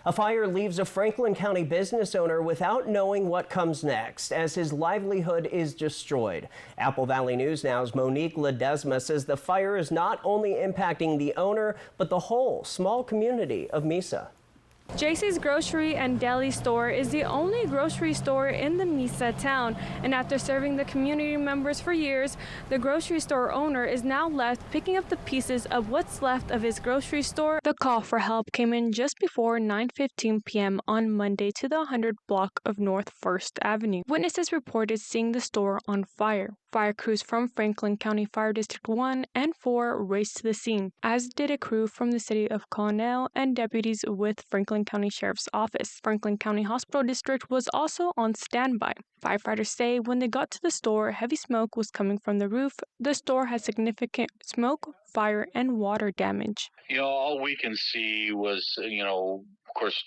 A fire leaves a Franklin County business owner without knowing what comes next as his livelihood is destroyed. Apple Valley News Now's Monique Ledesma says the fire is not only impacting the owner, but the whole small community of Mesa. JC's Grocery and Deli store is the only grocery store in the Mesa town, and after serving the community members for years, the grocery store owner is now left picking up the pieces of what's left of his grocery store. The call for help came in just before 9:15 p.m. on Monday to the 100 block of North 1st Avenue. Witnesses reported seeing the store on fire. Fire crews from Franklin County Fire District 1 and 4 raced to the scene, as did a crew from the city of Colonel and deputies with Franklin County Sheriff's Office. Franklin County Hospital District was also on standby. Firefighters say when they got to the store, heavy smoke was coming from the roof. The store had significant smoke, fire, and water damage. All we can see was, of course,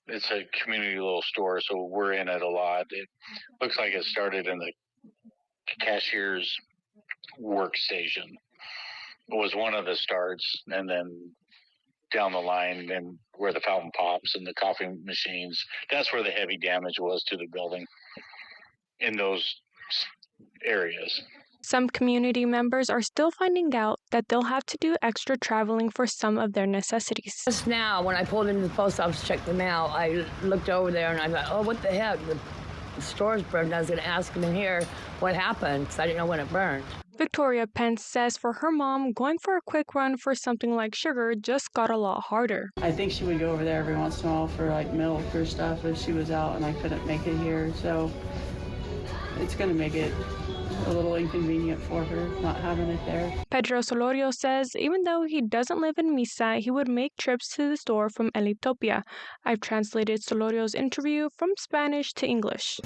it's a community little store, so we're in it a lot. It looks like it started in the cashier's workstation. It was one of the starts, and then down the line and where the fountain pops and the coffee machines, that's where the heavy damage was to the building in those areas. Some community members are still finding out that they'll have to do extra traveling for some of their necessities. Just now, when I pulled into the post office to check the mail, I looked over there and I thought, oh, what the heck? The store's burned. I was going to ask them in here what happened because I didn't know when it burned. Victoria Pence says for her mom, going for a quick run for something like sugar just got a lot harder. I think she would go over there every once in a while for like milk or stuff if she was out and I couldn't make it here. So it's going to make it a little inconvenient for her not having it there. Pedro Solorio says even though he doesn't live in Mesa, he would make trips to the store from Elitopia. I've translated Solorio's interview from Spanish to English.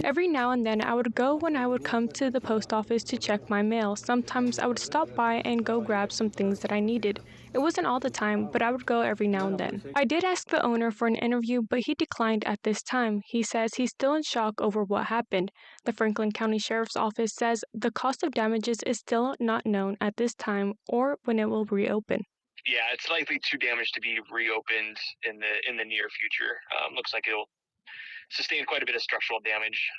Every now and then I would go when I would come to the post office to check my mail. Sometimes I would stop by and go grab some things that I needed. It wasn't all the time, but I would go every now and then. I did ask the owner for an interview, but he declined at this time. He says he's still in shock over what happened. The Franklin County Sheriff's Office says the cost of damages is still not known at this time or when it will reopen. Yeah, it's likely too damaged to be reopened in the near future. Looks like it'll sustain quite a bit of structural damage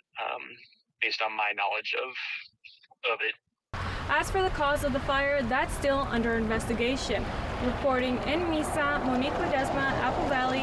based on my knowledge of it. As for the cause of the fire, that's still under investigation. Reporting in Mesa, Monique Ledesma, Apple Valley